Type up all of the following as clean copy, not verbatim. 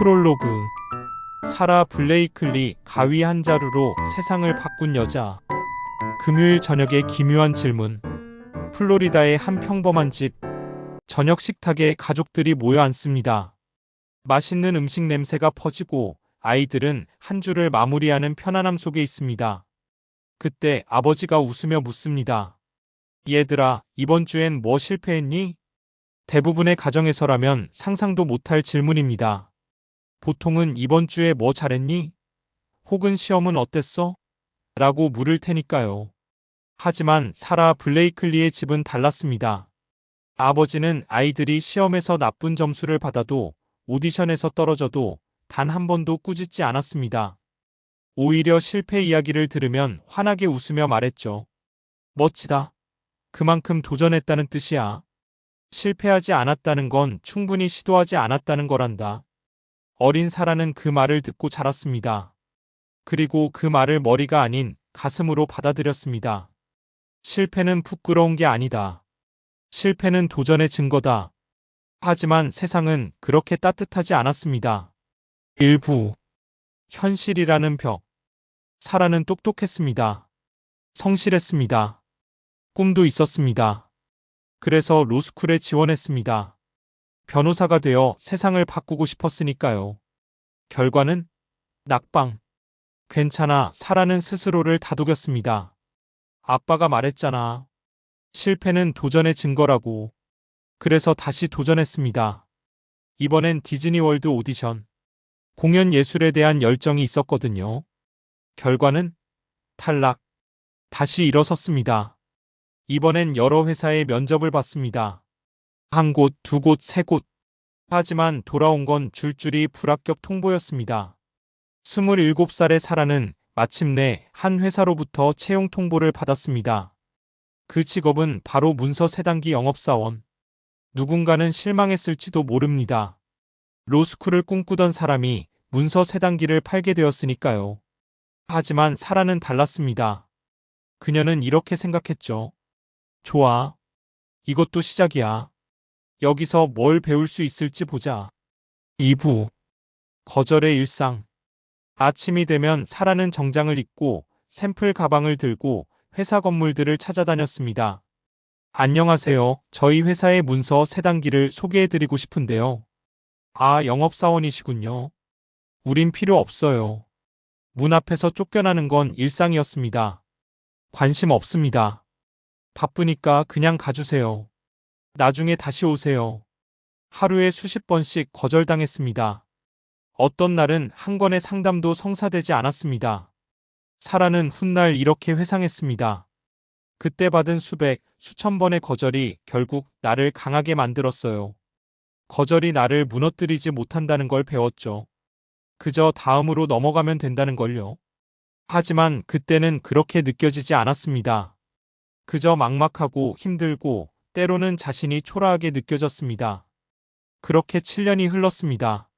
프롤로그. 사라 블레이클리 가위 한 자루로 세상을 바꾼 여자. 금요일 저녁에 기묘한 질문. 플로리다의 한 평범한 집. 저녁 식탁에 가족들이 모여 앉습니다. 맛있는 음식 냄새가 퍼지고 아이들은 한 주를 마무리하는 편안함 속에 있습니다. 그때 아버지가 웃으며 묻습니다. 얘들아, 이번 주엔 뭐 실패했니? 대부분의 가정에서라면 상상도 못할 질문입니다. 보통은 이번 주에 뭐 잘했니? 혹은 시험은 어땠어? 라고 물을 테니까요. 하지만 사라 블레이클리의 집은 달랐습니다. 아버지는 아이들이 시험에서 나쁜 점수를 받아도 오디션에서 떨어져도 단 한 번도 꾸짖지 않았습니다. 오히려 실패 이야기를 들으면 환하게 웃으며 말했죠. 멋지다. 그만큼 도전했다는 뜻이야. 실패하지 않았다는 건 충분히 시도하지 않았다는 거란다. 어린 사라는 그 말을 듣고 자랐습니다. 그리고 그 말을 머리가 아닌 가슴으로 받아들였습니다. 실패는 부끄러운 게 아니다. 실패는 도전의 증거다. 하지만 세상은 그렇게 따뜻하지 않았습니다. 일부. 현실이라는 벽. 사라는 똑똑했습니다. 성실했습니다. 꿈도 있었습니다. 그래서 로스쿨에 지원했습니다. 변호사가 되어 세상을 바꾸고 싶었으니까요. 결과는 낙방. 괜찮아, 사라는 스스로를 다독였습니다. 아빠가 말했잖아. 실패는 도전의 증거라고. 그래서 다시 도전했습니다. 이번엔 디즈니월드 오디션. 공연 예술에 대한 열정이 있었거든요. 결과는 탈락. 다시 일어섰습니다. 이번엔 여러 회사의 면접을 봤습니다. 한 곳, 두 곳, 세 곳. 하지만 돌아온 건 줄줄이 불합격 통보였습니다. 27살의 사라는 마침내 한 회사로부터 채용 통보를 받았습니다. 그 직업은 바로 문서 세단기 영업사원. 누군가는 실망했을지도 모릅니다. 로스쿨을 꿈꾸던 사람이 문서 세단기를 팔게 되었으니까요. 하지만 사라는 달랐습니다. 그녀는 이렇게 생각했죠. 좋아. 이것도 시작이야. 여기서 뭘 배울 수 있을지 보자. 2부. 거절의 일상. 아침이 되면 사라는 정장을 입고 샘플 가방을 들고 회사 건물들을 찾아다녔습니다. 안녕하세요. 저희 회사의 문서 세단기를 소개해드리고 싶은데요. 아, 영업사원이시군요. 우린 필요 없어요. 문 앞에서 쫓겨나는 건 일상이었습니다. 관심 없습니다. 바쁘니까 그냥 가주세요. 나중에 다시 오세요. 하루에 수십 번씩 거절당했습니다. 어떤 날은 한 건의 상담도 성사되지 않았습니다. 사라는 훗날 이렇게 회상했습니다. 그때 받은 수백, 수천 번의 거절이 결국 나를 강하게 만들었어요. 거절이 나를 무너뜨리지 못한다는 걸 배웠죠. 그저 다음으로 넘어가면 된다는 걸요. 하지만 그때는 그렇게 느껴지지 않았습니다. 그저 막막하고 힘들고 때로는 자신이 초라하게 느껴졌습니다. 그렇게 7년이 흘렀습니다.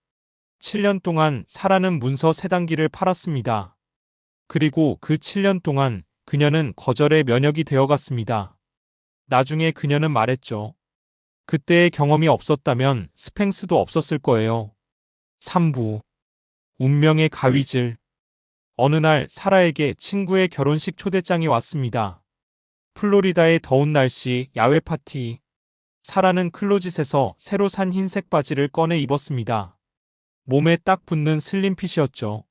7년 동안 사라는 문서 세단기를 팔았습니다. 그리고 그 7년 동안 그녀는 거절의 면역이 되어갔습니다. 나중에 그녀는 말했죠. 그때의 경험이 없었다면 스팽스도 없었을 거예요. 3부. 운명의 가위질. 어느 날 사라에게 친구의 결혼식 초대장이 왔습니다. 플로리다의 더운 날씨, 야외 파티. 사라는 클로짓에서 새로 산 흰색 바지를 꺼내 입었습니다. 몸에 딱 붙는 슬림핏이었죠.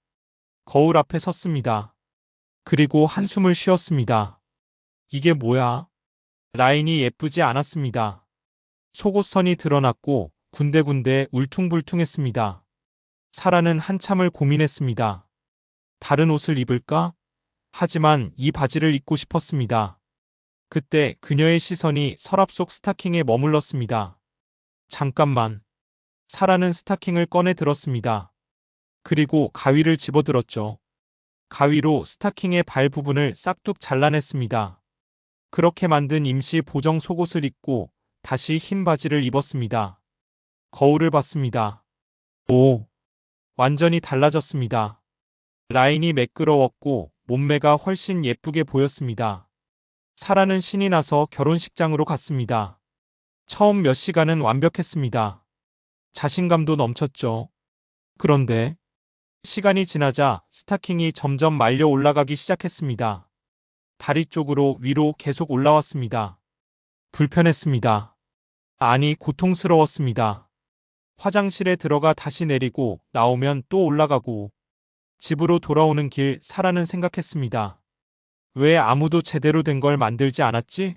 거울 앞에 섰습니다. 그리고 한숨을 쉬었습니다. 이게 뭐야? 라인이 예쁘지 않았습니다. 속옷선이 드러났고 군데군데 울퉁불퉁했습니다. 사라는 한참을 고민했습니다. 다른 옷을 입을까? 하지만 이 바지를 입고 싶었습니다. 그때 그녀의 시선이 서랍 속 스타킹에 머물렀습니다. 잠깐만. 사라는 스타킹을 꺼내 들었습니다. 그리고 가위를 집어들었죠. 가위로 스타킹의 발 부분을 싹둑 잘라냈습니다. 그렇게 만든 임시 보정 속옷을 입고 다시 흰 바지를 입었습니다. 거울을 봤습니다. 오, 완전히 달라졌습니다. 라인이 매끄러웠고 몸매가 훨씬 예쁘게 보였습니다. 사라는 신이 나서 결혼식장으로 갔습니다. 처음 몇 시간은 완벽했습니다. 자신감도 넘쳤죠. 그런데 시간이 지나자 스타킹이 점점 말려 올라가기 시작했습니다. 다리 쪽으로 위로 계속 올라왔습니다. 불편했습니다. 아니, 고통스러웠습니다. 화장실에 들어가 다시 내리고 나오면 또 올라가고 집으로 돌아오는 길 사라는 생각했습니다. 왜 아무도 제대로 된 걸 만들지 않았지?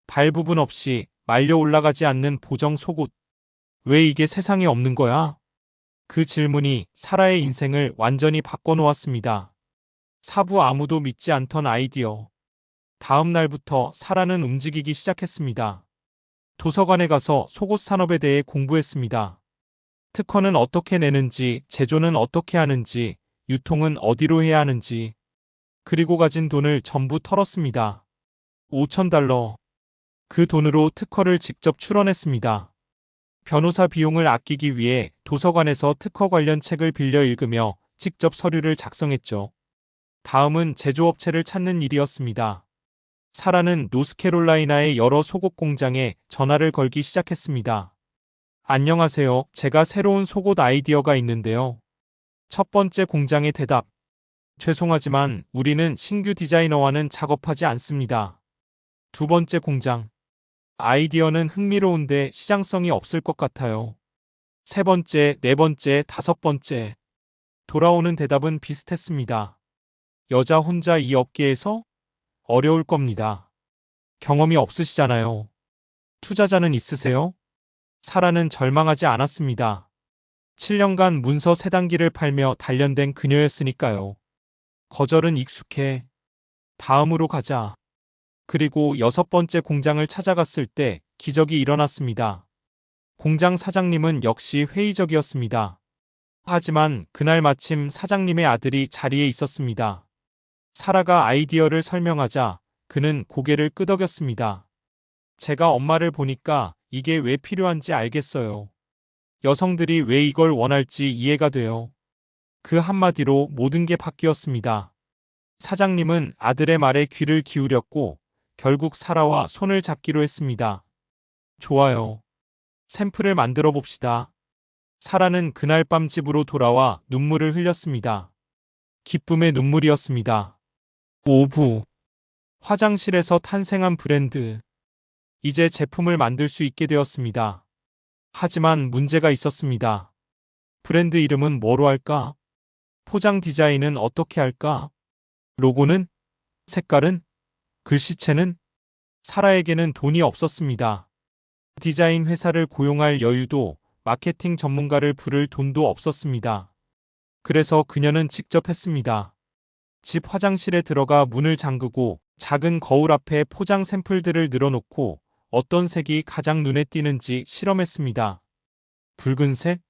발 부분 없이 말려 올라가지 않는 보정 속옷. 왜 이게 세상에 없는 거야? 그 질문이 사라의 인생을 완전히 바꿔놓았습니다. 사부 아무도 믿지 않던 아이디어. 다음 날부터 사라는 움직이기 시작했습니다. 도서관에 가서 속옷 산업에 대해 공부했습니다. 특허는 어떻게 내는지, 제조는 어떻게 하는지, 유통은 어디로 해야 하는지. 그리고 가진 돈을 전부 털었습니다. 5,000달러. 그 돈으로 특허를 직접 출원했습니다. 변호사 비용을 아끼기 위해 도서관에서 특허 관련 책을 빌려 읽으며 직접 서류를 작성했죠. 다음은 제조업체를 찾는 일이었습니다. 사라는 노스캐롤라이나의 여러 속옷 공장에 전화를 걸기 시작했습니다. 안녕하세요. 제가 새로운 속옷 아이디어가 있는데요. 첫 번째 공장의 대답. 죄송하지만 우리는 신규 디자이너와는 작업하지 않습니다. 두 번째 공장. 아이디어는 흥미로운데 시장성이 없을 것 같아요. 세 번째, 네 번째, 다섯 번째. 돌아오는 대답은 비슷했습니다. 여자 혼자 이 업계에서? 어려울 겁니다. 경험이 없으시잖아요. 투자자는 있으세요? 사라는 절망하지 않았습니다. 7년간 문서 세 단기를 팔며 단련된 그녀였으니까요. 거절은 익숙해. 다음으로 가자. 그리고 여섯 번째 공장을 찾아갔을 때 기적이 일어났습니다. 공장 사장님은 역시 회의적이었습니다. 하지만 그날 마침 사장님의 아들이 자리에 있었습니다. 사라가 아이디어를 설명하자 그는 고개를 끄덕였습니다. 제가 엄마를 보니까 이게 왜 필요한지 알겠어요. 여성들이 왜 이걸 원할지 이해가 돼요. 그 한마디로 모든 게 바뀌었습니다. 사장님은 아들의 말에 귀를 기울였고 결국 사라와 손을 잡기로 했습니다. 좋아요. 샘플을 만들어 봅시다. 사라는 그날 밤 집으로 돌아와 눈물을 흘렸습니다. 기쁨의 눈물이었습니다. 오후. 화장실에서 탄생한 브랜드. 이제 제품을 만들 수 있게 되었습니다. 하지만 문제가 있었습니다. 브랜드 이름은 뭐로 할까? 포장 디자인은 어떻게 할까? 로고는? 색깔은? 글씨체는? 사라에게는 돈이 없었습니다. 디자인 회사를 고용할 여유도, 마케팅 전문가를 부를 돈도 없었습니다. 그래서 그녀는 직접 했습니다. 집 화장실에 들어가 문을 잠그고 작은 거울 앞에 포장 샘플들을 늘어놓고 어떤 색이 가장 눈에 띄는지 실험했습니다. 붉은색?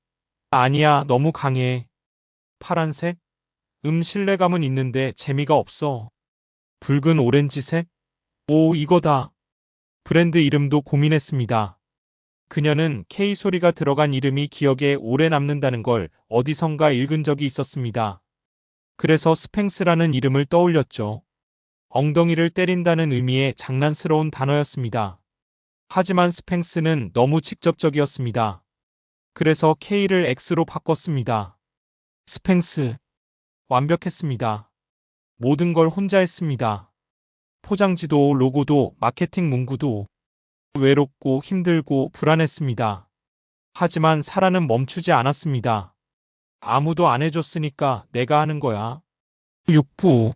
아니야, 너무 강해. 파란색? 신뢰감은 있는데 재미가 없어. 붉은 오렌지색? 오, 이거다. 브랜드 이름도 고민했습니다. 그녀는 K 소리가 들어간 이름이 기억에 오래 남는다는 걸 어디선가 읽은 적이 있었습니다. 그래서 스팽스라는 이름을 떠올렸죠. 엉덩이를 때린다는 의미의 장난스러운 단어였습니다. 하지만 스팽스는 너무 직접적이었습니다. 그래서 K를 X로 바꿨습니다. 스팽스. 완벽했습니다. 모든 걸 혼자 했습니다. 포장지도 로고도 마케팅 문구도. 외롭고 힘들고 불안했습니다. 하지만 사라는 멈추지 않았습니다. 아무도 안 해줬으니까 내가 하는 거야. 6부.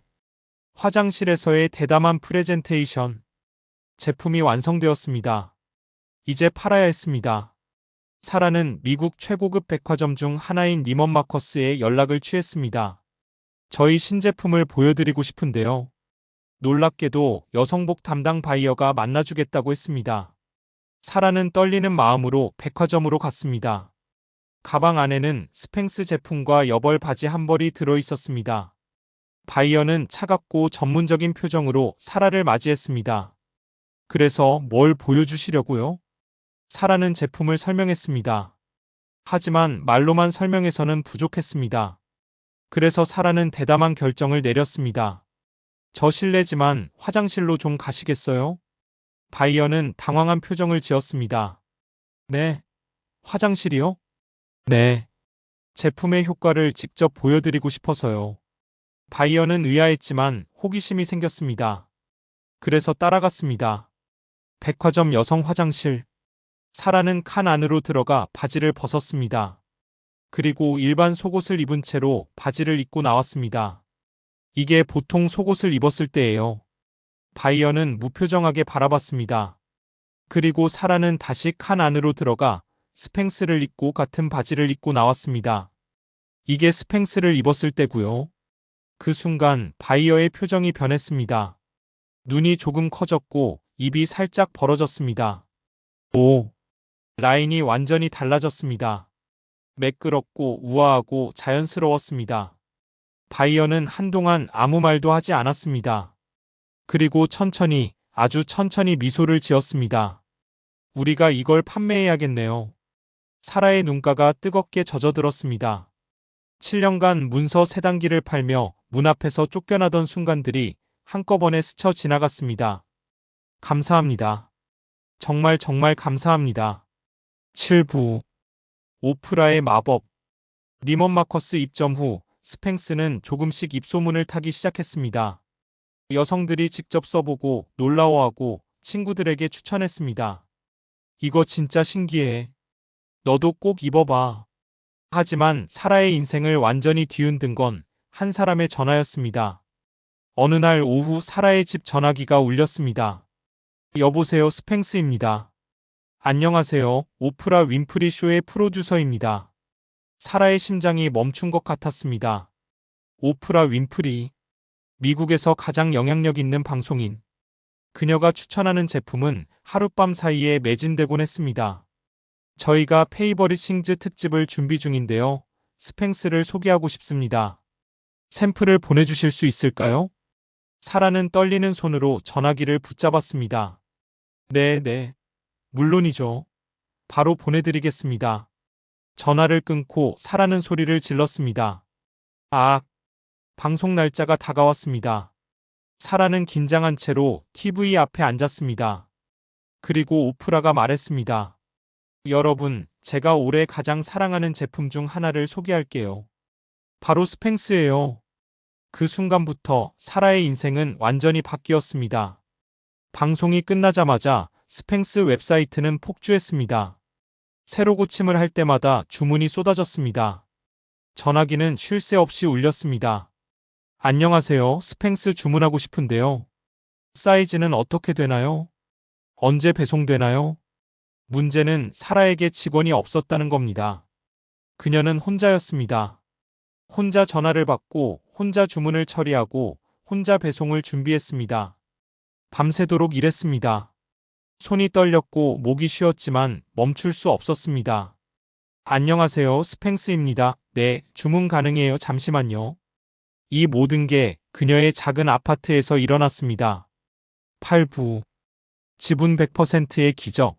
화장실에서의 대담한 프레젠테이션. 제품이 완성되었습니다. 이제 팔아야 했습니다. 사라는 미국 최고급 백화점 중 하나인 니먼 마커스에 연락을 취했습니다. 저희 신제품을 보여드리고 싶은데요. 놀랍게도 여성복 담당 바이어가 만나주겠다고 했습니다. 사라는 떨리는 마음으로 백화점으로 갔습니다. 가방 안에는 스팽스 제품과 여벌 바지 한 벌이 들어 있었습니다. 바이어는 차갑고 전문적인 표정으로 사라를 맞이했습니다. 그래서 뭘 보여주시려고요? 사라는 제품을 설명했습니다. 하지만 말로만 설명해서는 부족했습니다. 그래서 사라는 대담한 결정을 내렸습니다. 저 실례지만 화장실로 좀 가시겠어요? 바이어는 당황한 표정을 지었습니다. 네. 화장실이요? 네. 제품의 효과를 직접 보여드리고 싶어서요. 바이어는 의아했지만 호기심이 생겼습니다. 그래서 따라갔습니다. 백화점 여성 화장실. 사라는 칸 안으로 들어가 바지를 벗었습니다. 그리고 일반 속옷을 입은 채로 바지를 입고 나왔습니다. 이게 보통 속옷을 입었을 때예요. 바이어는 무표정하게 바라봤습니다. 그리고 사라는 다시 칸 안으로 들어가 스팽스를 입고 같은 바지를 입고 나왔습니다. 이게 스팽스를 입었을 때고요. 그 순간 바이어의 표정이 변했습니다. 눈이 조금 커졌고 입이 살짝 벌어졌습니다. 오! 라인이 완전히 달라졌습니다. 매끄럽고 우아하고 자연스러웠습니다. 바이어는 한동안 아무 말도 하지 않았습니다. 그리고 천천히, 아주 천천히 미소를 지었습니다. 우리가 이걸 판매해야겠네요. 사라의 눈가가 뜨겁게 젖어들었습니다. 7년간 문서 세 단기를 팔며 문 앞에서 쫓겨나던 순간들이 한꺼번에 스쳐 지나갔습니다. 감사합니다. 정말 정말 감사합니다. 7부 오프라의 마법. 니먼 마커스 입점 후 스팽스는 조금씩 입소문을 타기 시작했습니다. 여성들이 직접 써보고 놀라워하고 친구들에게 추천했습니다. 이거 진짜 신기해. 너도 꼭 입어봐. 하지만 사라의 인생을 완전히 뒤흔든 건 한 사람의 전화였습니다. 어느 날 오후 사라의 집 전화기가 울렸습니다. 여보세요, 스팽스입니다. 안녕하세요, 오프라 윈프리 쇼의 프로듀서입니다. 사라의 심장이 멈춘 것 같았습니다. 오프라 윈프리. 미국에서 가장 영향력 있는 방송인. 그녀가 추천하는 제품은 하룻밤 사이에 매진되곤 했습니다. 저희가 페이버릿 싱즈 특집을 준비 중인데요. 스팽스를 소개하고 싶습니다. 샘플을 보내주실 수 있을까요? 사라는 떨리는 손으로 전화기를 붙잡았습니다. 네, 물론이죠. 바로 보내드리겠습니다. 전화를 끊고 사라는 소리를 질렀습니다. 아, 방송 날짜가 다가왔습니다. 사라는 긴장한 채로 TV 앞에 앉았습니다. 그리고 오프라가 말했습니다. 여러분, 제가 올해 가장 사랑하는 제품 중 하나를 소개할게요. 바로 스팽스예요. 그 순간부터 사라의 인생은 완전히 바뀌었습니다. 방송이 끝나자마자 스팽스 웹사이트는 폭주했습니다. 새로 고침을 할 때마다 주문이 쏟아졌습니다. 전화기는 쉴 새 없이 울렸습니다. 안녕하세요, 스팽스 주문하고 싶은데요. 사이즈는 어떻게 되나요? 언제 배송되나요? 문제는 사라에게 직원이 없었다는 겁니다. 그녀는 혼자였습니다. 혼자 전화를 받고 혼자 주문을 처리하고 혼자 배송을 준비했습니다. 밤새도록 일했습니다. 손이 떨렸고 목이 쉬었지만 멈출 수 없었습니다. 안녕하세요, 스팽스입니다. 네, 주문 가능해요. 잠시만요. 이 모든 게 그녀의 작은 아파트에서 일어났습니다. 8부 지분 100%의 기적.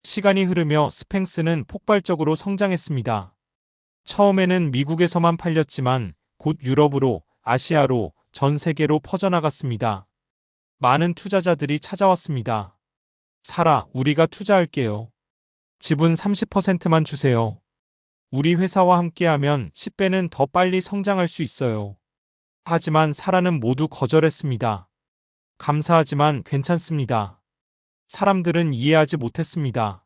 시간이 흐르며 스팽스는 폭발적으로 성장했습니다. 처음에는 미국에서만 팔렸지만 곧 유럽으로, 아시아로, 전 세계로 퍼져나갔습니다. 많은 투자자들이 찾아왔습니다. 사라, 우리가 투자할게요. 지분 30%만 주세요. 우리 회사와 함께하면 10배는 더 빨리 성장할 수 있어요. 하지만 사라는 모두 거절했습니다. 감사하지만 괜찮습니다. 사람들은 이해하지 못했습니다.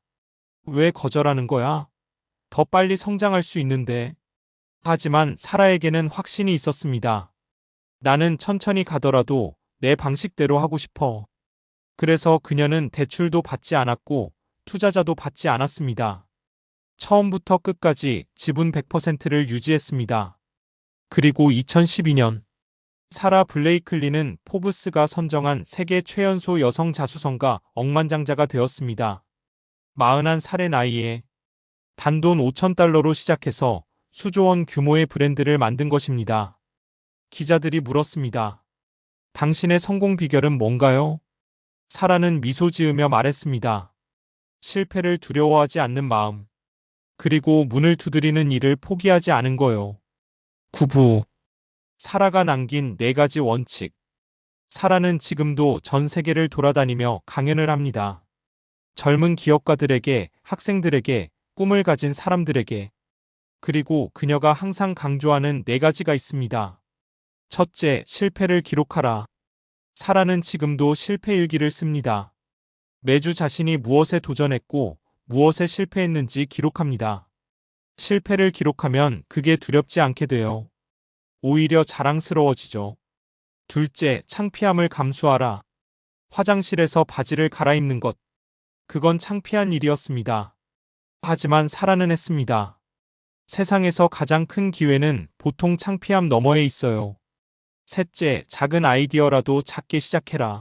왜 거절하는 거야? 더 빨리 성장할 수 있는데. 하지만 사라에게는 확신이 있었습니다. 나는 천천히 가더라도 내 방식대로 하고 싶어. 그래서 그녀는 대출도 받지 않았고 투자자도 받지 않았습니다. 처음부터 끝까지 지분 100%를 유지했습니다. 그리고 2012년 사라 블레이클리는 포브스가 선정한 세계 최연소 여성 자수성가 억만장자가 되었습니다. 41살의 나이에 단돈 5,000달러로 시작해서 수조원 규모의 브랜드를 만든 것입니다. 기자들이 물었습니다. 당신의 성공 비결은 뭔가요? 사라는 미소 지으며 말했습니다. 실패를 두려워하지 않는 마음. 그리고 문을 두드리는 일을 포기하지 않은 거요. 9부 사라가 남긴 4가지 원칙. 사라는 지금도 전 세계를 돌아다니며 강연을 합니다. 젊은 기업가들에게, 학생들에게, 꿈을 가진 사람들에게. 그리고 그녀가 항상 강조하는 4가지가 있습니다. 첫째, 실패를 기록하라. 사라는 지금도 실패 일기를 씁니다. 매주 자신이 무엇에 도전했고 무엇에 실패했는지 기록합니다. 실패를 기록하면 그게 두렵지 않게 돼요. 오히려 자랑스러워지죠. 둘째, 창피함을 감수하라. 화장실에서 바지를 갈아입는 것. 그건 창피한 일이었습니다. 하지만 사라는 했습니다. 세상에서 가장 큰 기회는 보통 창피함 너머에 있어요. 셋째, 작은 아이디어라도 작게 시작해라.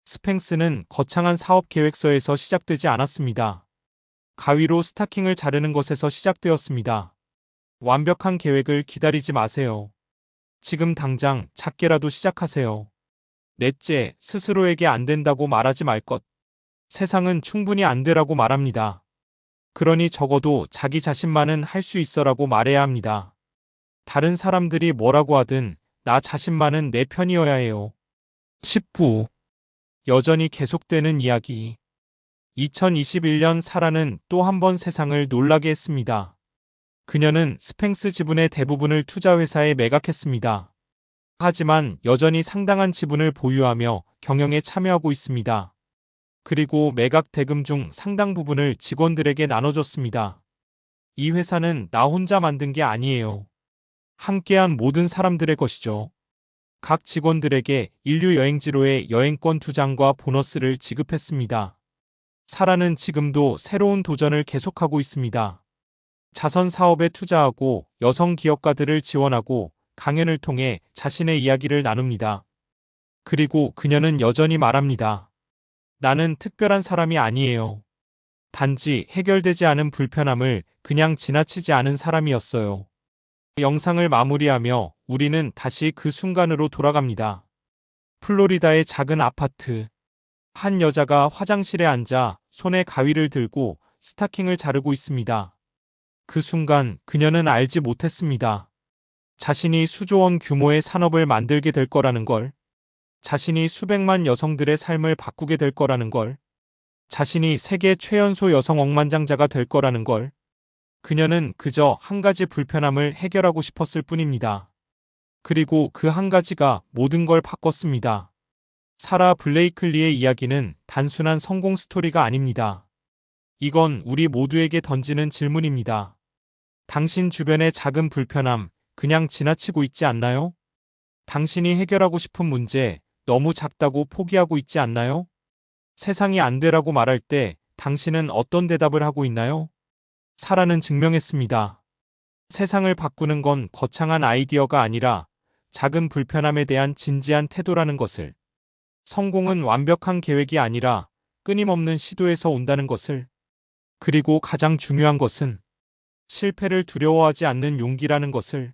스팽스는 거창한 사업 계획서에서 시작되지 않았습니다. 가위로 스타킹을 자르는 것에서 시작되었습니다. 완벽한 계획을 기다리지 마세요. 지금 당장 작게라도 시작하세요. 넷째, 스스로에게 안 된다고 말하지 말 것. 세상은 충분히 안 되라고 말합니다. 그러니 적어도 자기 자신만은 할 수 있어라고 말해야 합니다. 다른 사람들이 뭐라고 하든 나 자신만은 내 편이어야 해요. 19. 여전히 계속되는 이야기. 2021년 사라는 또 한 번 세상을 놀라게 했습니다. 그녀는 스팽스 지분의 대부분을 투자회사에 매각했습니다. 하지만 여전히 상당한 지분을 보유하며 경영에 참여하고 있습니다. 그리고 매각 대금 중 상당 부분을 직원들에게 나눠줬습니다. 이 회사는 나 혼자 만든 게 아니에요. 함께한 모든 사람들의 것이죠. 각 직원들에게 인류 여행지로의 여행권 2장과 보너스를 지급했습니다. 사라는 지금도 새로운 도전을 계속하고 있습니다. 자선 사업에 투자하고 여성 기업가들을 지원하고 강연을 통해 자신의 이야기를 나눕니다. 그리고 그녀는 여전히 말합니다. 나는 특별한 사람이 아니에요. 단지 해결되지 않은 불편함을 그냥 지나치지 않은 사람이었어요. 영상을 마무리하며 우리는 다시 그 순간으로 돌아갑니다. 플로리다의 작은 아파트. 한 여자가 화장실에 앉아 손에 가위를 들고 스타킹을 자르고 있습니다. 그 순간 그녀는 알지 못했습니다. 자신이 수조 원 규모의 산업을 만들게 될 거라는 걸. 자신이 수백만 여성들의 삶을 바꾸게 될 거라는 걸. 자신이 세계 최연소 여성 억만장자가 될 거라는 걸. 그녀는 그저 한 가지 불편함을 해결하고 싶었을 뿐입니다. 그리고 그 한 가지가 모든 걸 바꿨습니다. 사라 블레이클리의 이야기는 단순한 성공 스토리가 아닙니다. 이건 우리 모두에게 던지는 질문입니다. 당신 주변의 작은 불편함, 그냥 지나치고 있지 않나요? 당신이 해결하고 싶은 문제, 너무 작다고 포기하고 있지 않나요? 세상이 안 되라고 말할 때 당신은 어떤 대답을 하고 있나요? 사라는 증명했습니다. 세상을 바꾸는 건 거창한 아이디어가 아니라 작은 불편함에 대한 진지한 태도라는 것을. 성공은 완벽한 계획이 아니라 끊임없는 시도에서 온다는 것을. 그리고 가장 중요한 것은 실패를 두려워하지 않는 용기라는 것을.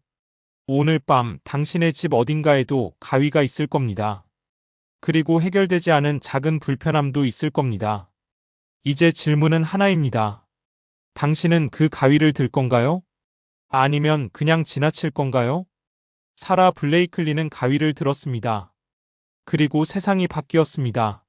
오늘 밤 당신의 집 어딘가에도 가위가 있을 겁니다. 그리고 해결되지 않은 작은 불편함도 있을 겁니다. 이제 질문은 하나입니다. 당신은 그 가위를 들 건가요? 아니면 그냥 지나칠 건가요? 사라 블레이클리는 가위를 들었습니다. 그리고 세상이 바뀌었습니다.